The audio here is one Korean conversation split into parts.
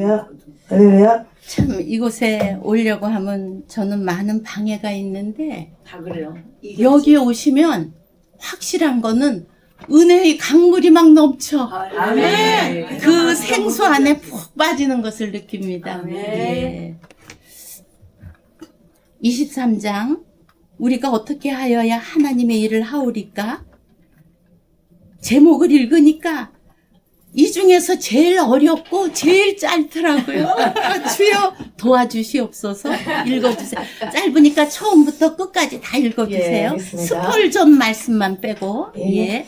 할렐루야. 할렐루야. 참 이곳에 오려고 하면 저는 많은 방해가 있는데 다 그래요. 여기에 오시면 확실한 거는 은혜의 강물이 막 넘쳐. 아멘. 그 생수 안에 푹 빠지는 것을 느낍니다. 아멘. 예. 23장 우리가 어떻게 하여야 하나님의 일을 하오리까? 제목을 읽으니까 이 중에서 제일 어렵고 제일 짧더라고요. 주여 도와주시옵소서. 읽어주세요. 짧으니까 처음부터 끝까지 다 읽어주세요. 예, 알겠습니다. 스폴전 말씀만 빼고. 예. 예.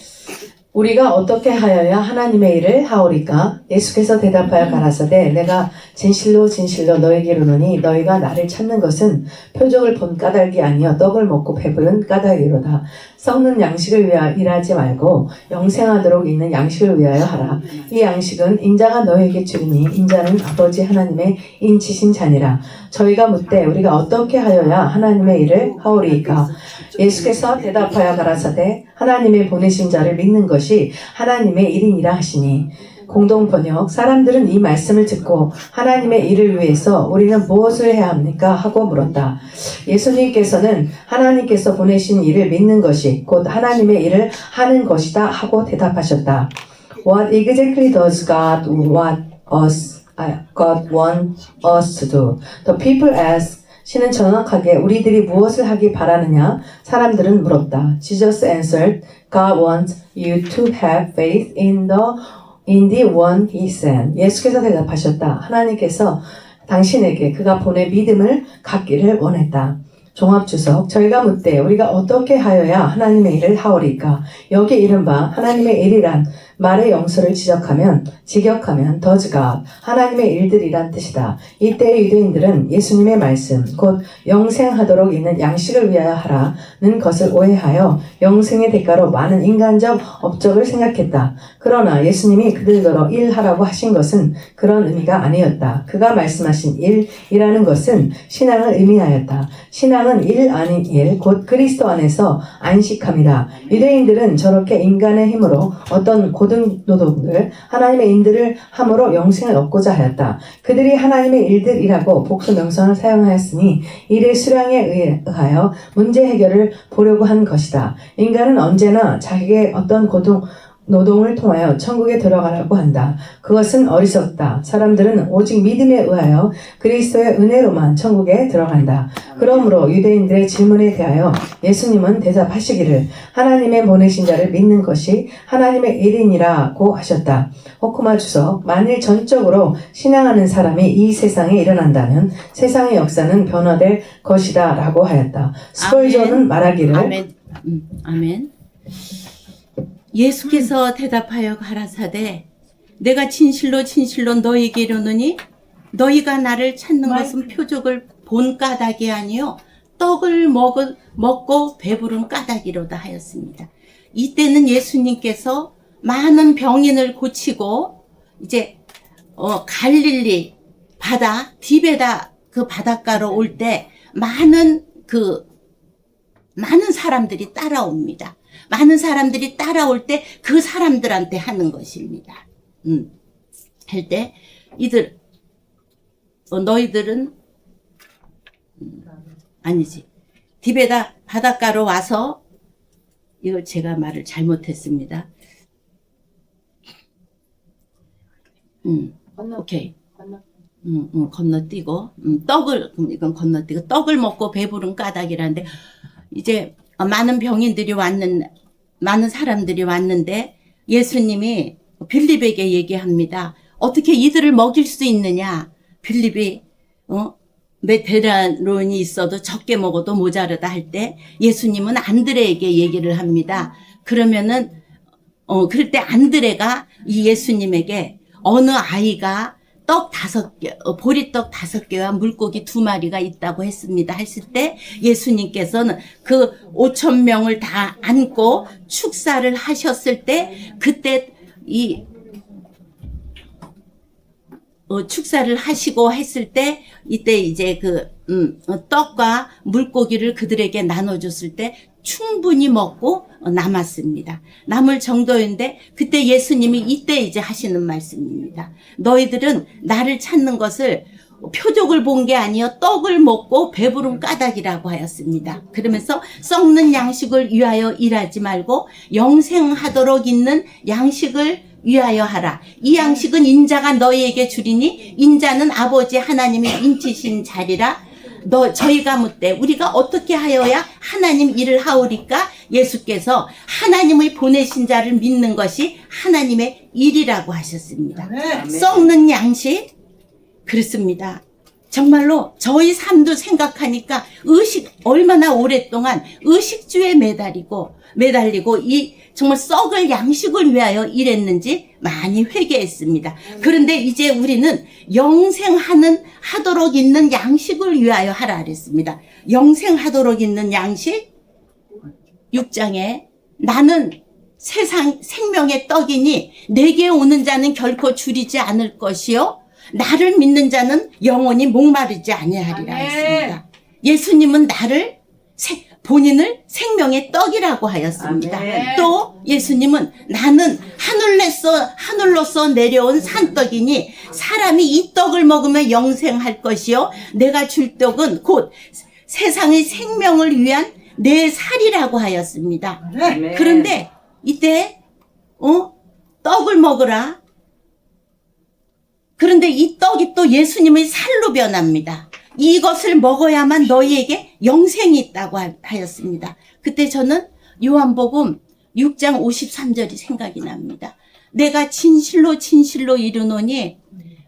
우리가 어떻게 하여야 하나님의 일을 하오리까? 예수께서 대답하여 가라사대 내가 진실로 진실로 너에게 이르노니 너희가 나를 찾는 것은 표적을 본 까닭이 아니여 떡을 먹고 배부른 까닭이로다. 썩는 양식을 위하여 일하지 말고 영생하도록 있는 양식을 위하여 하라. 이 양식은 인자가 너에게 주리니 인자는 아버지 하나님의 인치신 자니라. 저희가 묻되 우리가 어떻게 하여야 하나님의 일을 하오리까? 예수께서 대답하여 가라사대 하나님의 보내신 자를 믿는 것이 하나님의 일이니라 하시니. 공동 번역 사람들은 이 말씀을 듣고 하나님의 일을 위해서 우리는 무엇을 해야 합니까? 하고 물었다. 예수님께서는 하나님께서 보내신 일을 믿는 것이 곧 하나님의 일을 하는 것이다 하고 대답하셨다. What exactly does God want us to do? The people asked. 신은 정확하게 우리들이 무엇을 하기 바라느냐? 사람들은 물었다. Jesus answered, God wants you to have faith in the one he sent. 예수께서 대답하셨다. 하나님께서 당신에게 그가 보내 믿음을 갖기를 원했다. 종합주석 저희가 묻되 우리가 어떻게 하여야 하나님의 일을 하오리까? 여기 이른바 하나님의 일이란 말의 영서를 직역하면 does God 하나님의 일들이란 뜻이다. 이때 유대인들은 예수님의 말씀 곧 영생하도록 있는 양식을 위하여 하라는 것을 오해하여 영생의 대가로 많은 인간적 업적을 생각했다. 그러나 예수님이 그들더러 일하라고 하신 것은 그런 의미가 아니었다. 그가 말씀하신 일이라는 것은 신앙을 의미하였다. 신앙은 일 아닌 일, 곧 그리스도 안에서 안식함이다. 유대인들은 저렇게 인간의 힘으로 어떤 고등노동들, 하나님의 인들을 함으로 영생을 얻고자 하였다. 그들이 하나님의 일들이라고 복수 명성을 사용하였으니 일의 수량에 의하여 문제 해결을 보려고 한 것이다. 인간은 언제나 자기의 어떤 노동을 통하여 천국에 들어가라고 한다. 그것은 어리석다. 사람들은 오직 믿음에 의하여 그리스도의 은혜로만 천국에 들어간다. 그러므로 유대인들의 질문에 대하여 예수님은 대답하시기를 하나님의 보내신 자를 믿는 것이 하나님의 일이니라고 하셨다. 호쿠마 주석 만일 전적으로 신앙하는 사람이 이 세상에 일어난다면 세상의 역사는 변화될 것이다 라고 하였다. 스폴전은 말하기를 아멘. 예수께서 대답하여 가라사대 내가 진실로 진실로 너희에게 이르노니 너희가 나를 찾는 것은 표적을 본 까닭이 아니요 떡을 먹고 배부른 까닭이로다 하였습니다. 이때는 예수님께서 많은 병인을 고치고 이제 갈릴리 바다 디베다 그 바닷가로 올 때 많은 사람들이 따라옵니다. 많은 사람들이 따라올 때 그 사람들한테 하는 것입니다. 할 때 너희들은 아니지 디베다 바닷가로 와서 이거 제가 말을 잘못했습니다. 오케이. 건너뛰고 이건 건너뛰고 떡을 먹고 배부른 까닭이라는데 이제 많은 사람들이 왔는데 예수님이 빌립에게 얘기합니다. 어떻게 이들을 먹일 수 있느냐? 빌립이 메테란론이 있어도 적게 먹어도 모자르다 할 때 예수님은 안드레에게 얘기를 합니다. 그러면은 그럴 때 안드레가 이 예수님에게 어느 아이가 떡 5개, 보리떡 5개와 물고기 2마리가 있다고 했습니다. 했을 때 예수님께서는 그 5,000명을 다 안고 축사를 하셨을 때 그때 축사를 하시고 했을 때 이때 이제 떡과 물고기를 그들에게 나눠줬을 때 충분히 먹고 남았습니다. 남을 정도인데 그때 예수님이 이때 이제 하시는 말씀입니다. 너희들은 나를 찾는 것을 표적을 본 게 아니요 떡을 먹고 배부른 까닭이라고 하였습니다. 그러면서 썩는 양식을 위하여 일하지 말고 영생하도록 있는 양식을 위하여 하라. 이 양식은 인자가 너희에게 주리니 인자는 아버지 하나님이 인치신 자리라. 저희가 묻되 우리가 어떻게 하여야 하나님 일을 하오리까? 예수께서 하나님의 보내신 자를 믿는 것이 하나님의 일이라고 하셨습니다. 썩는 양식 그렇습니다. 정말로 저희 삶도 생각하니까 얼마나 오랫동안 의식주에 매달리고 이 정말 썩을 양식을 위하여 일했는지 많이 회개했습니다. 그런데 이제 우리는 영생하도록 있는 양식을 위하여 하라 그랬습니다. 영생하도록 있는 양식 6장에 나는 세상 생명의 떡이니 내게 오는 자는 결코 줄이지 않을 것이요 나를 믿는 자는 영원히 목마르지 아니하리라 했습니다. 예수님은 본인을 생명의 떡이라고 하였습니다. 아멘. 또 예수님은 나는 하늘로서 내려온 산떡이니 사람이 이 떡을 먹으면 영생할 것이요 내가 줄 떡은 곧 세상의 생명을 위한 내 살이라고 하였습니다. 아멘. 그런데 이때 떡을 먹으라. 그런데 이 떡이 또 예수님의 살로 변합니다. 이것을 먹어야만 너희에게 영생이 있다고 하였습니다. 그때 저는 요한복음 6장 53절이 생각이 납니다. 내가 진실로 진실로 이르노니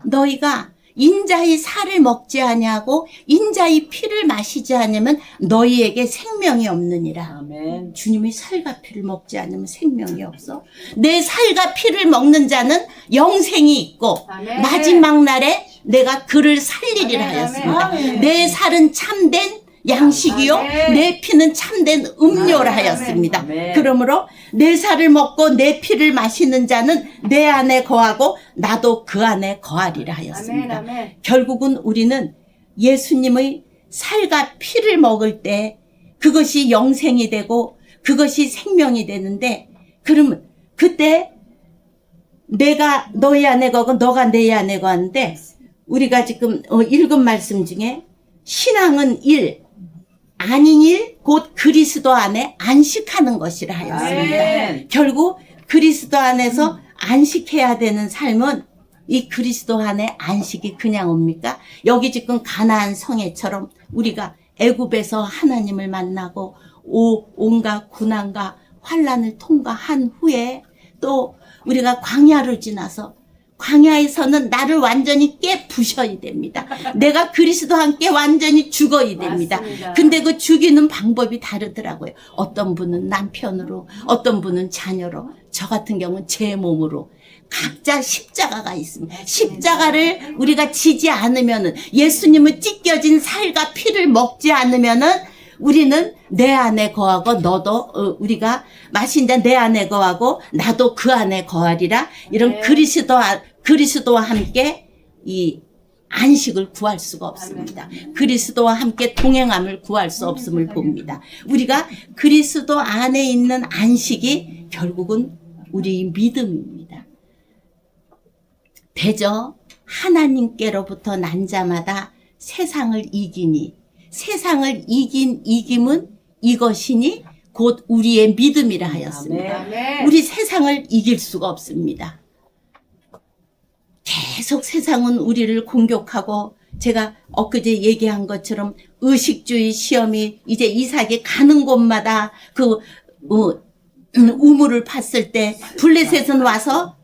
너희가 인자의 살을 먹지 아니하고 인자의 피를 마시지 않으면 너희에게 생명이 없느니라. 아멘. 주님의 살과 피를 먹지 않으면 생명이 없어. 내 살과 피를 먹는 자는 영생이 있고 아멘. 마지막 날에 내가 그를 살리리라 아멘, 하였습니다. 아멘. 내 살은 참된 양식이요 아멘. 내 피는 참된 음료라 아멘. 하였습니다. 아멘. 그러므로 내 살을 먹고 내 피를 마시는 자는 내 안에 거하고 나도 그 안에 거하리라 하였습니다. 아멘, 아멘. 결국은 우리는 예수님의 살과 피를 먹을 때 그것이 영생이 되고 그것이 생명이 되는데 그러면 그때 내가 너희 안에 거고 너가 내 안에 거하는데 우리가 지금 읽은 말씀 중에 신앙은 아닌 일, 곧 그리스도 안에 안식하는 것이라 하였습니다. 아멘. 결국 그리스도 안에서 안식해야 되는 삶은 이 그리스도 안에 안식이 그냥 옵니까? 여기 지금 가나안 성회처럼 우리가 애굽에서 하나님을 만나고 온갖 고난과 환난을 통과한 후에 또 우리가 광야를 지나서 광야에서는 나를 완전히 깨부셔야 됩니다. 내가 그리스도와 함께 완전히 죽어야 됩니다. 맞습니다. 근데 그 죽이는 방법이 다르더라고요. 어떤 분은 남편으로, 어떤 분은 자녀로, 저 같은 경우는 제 몸으로. 각자 십자가가 있습니다. 십자가를 우리가 지지 않으면은 예수님은 찢겨진 살과 피를 먹지 않으면은 우리는 내 안에 거하고 너도 우리가 마신 자 내 안에 거하고 나도 그 안에 거하리라. 이런 네. 그리스도와 함께 이 안식을 구할 수가 없습니다. 그리스도와 함께 동행함을 구할 수 없음을 봅니다. 우리가 그리스도 안에 있는 안식이 결국은 우리의 믿음입니다. 대저 하나님께로부터 난 자마다 세상을 이기니 세상을 이긴 이김은 이것이니 곧 우리의 믿음이라 하였습니다. 아멘. 우리 세상을 이길 수가 없습니다. 계속 세상은 우리를 공격하고 제가 엊그제 얘기한 것처럼 의식주의 시험이 이제 이삭이 가는 곳마다 그 우물을 팠을 때 블레셋은 와서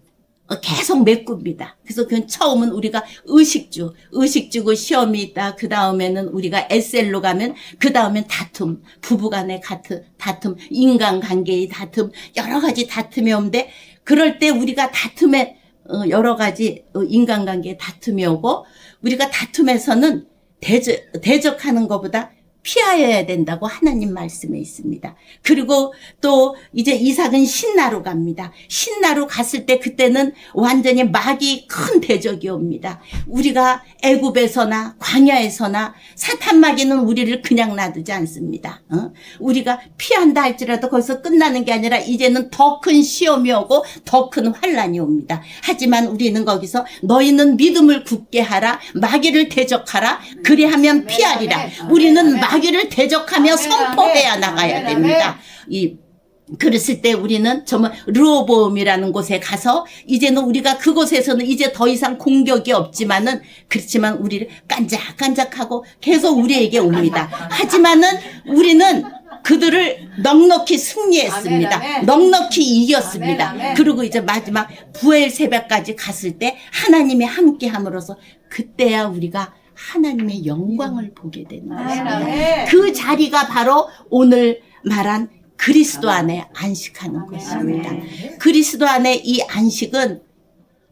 계속 메꿉니다. 그래서 그건 처음은 우리가 의식주고 시험이 있다. 그 다음에는 우리가 에셀로 가면 그 다음엔 다툼, 부부간의 다툼, 인간관계의 다툼, 여러 가지 다툼이 오는데 그럴 때 우리가 다툼에 여러 가지 인간관계의 다툼이 오고 우리가 다툼에서는 대적하는 것보다 피하여야 된다고 하나님 말씀에 있습니다. 그리고 또 이제 이삭은 신나로 갑니다. 신나로 갔을 때 그때는 완전히 마귀 큰 대적이 옵니다. 우리가 애굽에서나 광야에서나 사탄 마귀는 우리를 그냥 놔두지 않습니다. 우리가 피한다 할지라도 거기서 끝나는 게 아니라 이제는 더 큰 시험이 오고 더 큰 환란이 옵니다. 하지만 우리는 거기서 너희는 믿음을 굳게 하라, 마귀를 대적하라, 그리하면 피하리라. 우리는 마귀를 대적하며 선포해야 나가야 됩니다. 그랬을 때 우리는 정말 르호보암이라는 곳에 가서 이제는 우리가 그곳에서는 이제 더 이상 공격이 없지만은 그렇지만 우리를 깐작깐작하고 계속 우리에게 옵니다. 하지만은 우리는 그들을 넉넉히 승리했습니다. 아멘, 아멘. 넉넉히 이겼습니다. 아멘, 아멘. 그리고 이제 마지막 부엘 새벽까지 갔을 때 하나님이 함께 함으로써 그때야 우리가 하나님의 영광을 보게 되는 것입니다. 아멘. 그 자리가 바로 오늘 말한 그리스도 안에 안식하는 것입니다. 그리스도 안에 이 안식은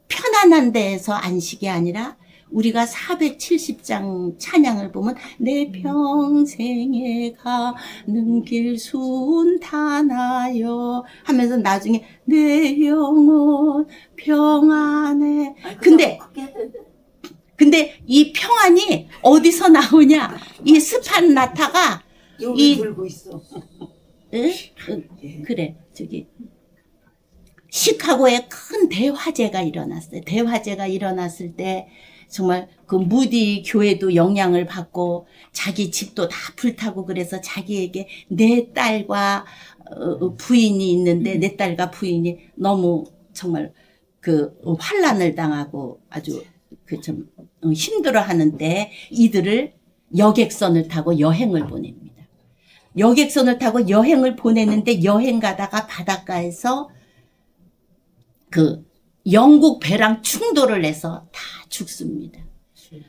편안한 데에서 안식이 아니라 우리가 470장 찬양을 보면 내 평생에 가는 길 순탄하여 하면서 나중에 내 영혼 평안해. 근데 이 평안이 어디서 나오냐? 이 스판나타가 여기 들고 있어. 그래 저기 시카고에 큰 대화재가 일어났어요. 대화재가 일어났을 때 정말 그 무디 교회도 영향을 받고 자기 집도 다 불타고 그래서 자기에게 네 딸과 부인이 있는데 네 딸과 부인이 너무 정말 그 환란을 당하고 아주 그 좀 힘들어하는 때 이들을 여객선을 타고 여행을 보냅니다. 여객선을 타고 여행을 보내는데 여행 가다가 바닷가에서 그 영국 배랑 충돌을 해서 다 죽습니다.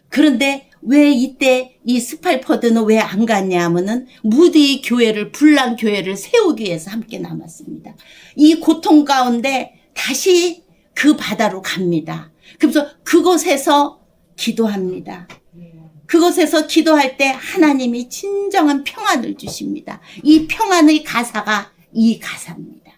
그런데 왜 이때 이 스팔퍼드는 왜 안 갔냐 하면은 무디 교회를 불난 교회를 세우기 위해서 함께 남았습니다. 이 고통 가운데 다시 그 바다로 갑니다. 그래서 그곳에서 기도합니다. 그곳에서 기도할 때 하나님이 진정한 평안을 주십니다. 이 평안의 가사가 이 가사입니다.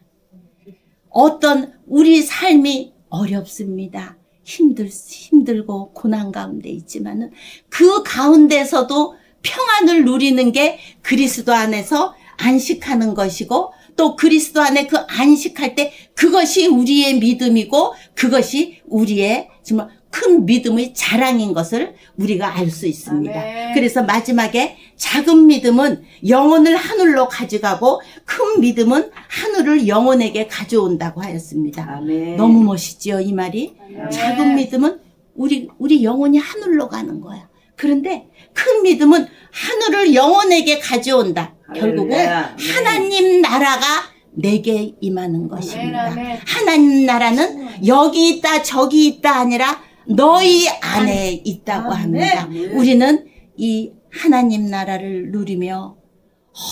어떤 우리 삶이 어렵습니다. 힘들고 고난 가운데 있지만은 그 가운데서도 평안을 누리는 게 그리스도 안에서 안식하는 것이고 또 그리스도 안에 그 안식할 때 그것이 우리의 믿음이고 그것이 우리의 정말 큰 믿음의 자랑인 것을 우리가 알 수 있습니다. 아멘. 그래서 마지막에 작은 믿음은 영혼을 하늘로 가져가고 큰 믿음은 하늘을 영혼에게 가져온다고 하였습니다. 아멘. 너무 멋있지요, 이 말이? 아멘. 작은 믿음은 우리 영혼이 하늘로 가는 거야. 그런데 큰 믿음은 하늘을 영혼에게 가져온다. 결국은 할렐루야. 하나님 나라가 내게 임하는 것입니다. 아멘. 하나님 나라는 여기 있다 저기 있다 아니라 너희 안에 있다고 합니다. 우리는 이 하나님 나라를 누리며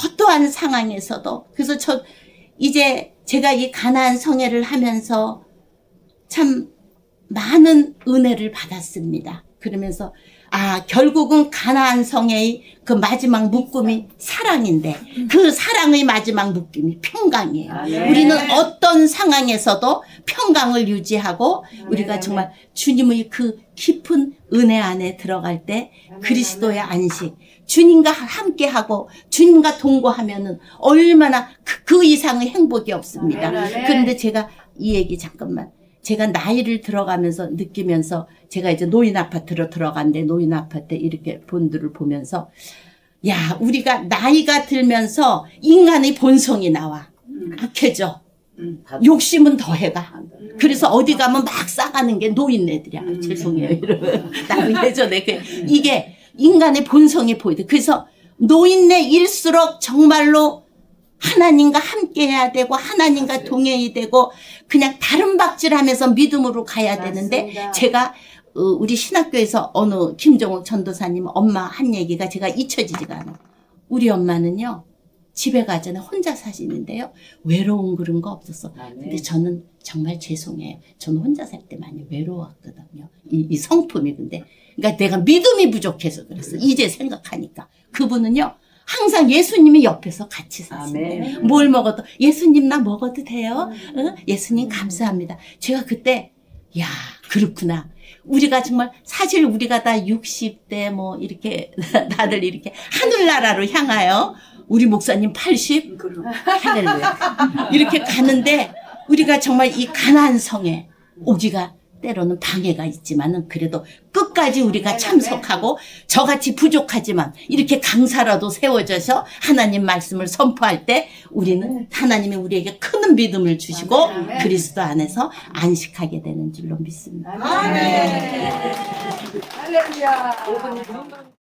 어떠한 상황에서도 그래서 이제 제가 이 가나안 성회를 하면서 참 많은 은혜를 받았습니다. 그러면서 결국은 가나안 성회의 그 마지막 묶음이 사랑인데 그 사랑의 마지막 묶음이 평강이에요. 아멘. 우리는 어떤 상황에서도 평강을 유지하고 우리가 정말 주님의 그 깊은 은혜 안에 들어갈 때 그리스도의 안식, 주님과 함께하고 주님과 동거하면은 얼마나 그 이상의 행복이 없습니다. 아멘. 그런데 제가 이 얘기 잠깐만. 제가 나이를 들어가면서 느끼면서 제가 이제 노인 아파트로 들어간데 노인 아파트 이렇게 분들을 보면서 야 우리가 나이가 들면서 인간의 본성이 나와 악해져 욕심은 더해가 그래서 어디 가면 막 싸가는 게 노인네들이야. 죄송해요 이러면 나도 예전에 이게 인간의 본성이 보이대. 그래서 노인네일수록 정말로 하나님과 함께 해야 되고 하나님과 동행이 되고 그냥 다른 박질하면서 믿음으로 가야 되는데 맞습니다. 제가 우리 신학교에서 어느 김종욱 전도사님 엄마 한 얘기가 제가 잊혀지지가 않아요. 우리 엄마는요 집에 가잖아 혼자 사시는데요 외로운 그런 거 없었어. 근데 저는 정말 죄송해요. 저는 혼자 살 때 많이 외로웠거든요. 이 성품이 근데 그러니까 내가 믿음이 부족해서 그랬어. 이제 생각하니까 그분은요 항상 예수님이 옆에서 같이 사시네요. 뭘 먹어도 예수님 나 먹어도 돼요? 응? 예수님 감사합니다. 제가 그때 야 그렇구나. 우리가 정말 사실 우리가 다 60대 뭐 이렇게 다들 이렇게 하늘나라로 향하여 우리 목사님 80 할렐루야 이렇게 가는데 우리가 정말 이 가나안 성에 오기가 때로는 방해가 있지만은 그래도 끝까지 우리가 참석하고 저같이 부족하지만 이렇게 강사라도 세워져서 하나님 말씀을 선포할 때 우리는 하나님이 우리에게 큰 믿음을 주시고 그리스도 안에서 안식하게 되는 줄로 믿습니다. 할렐루야.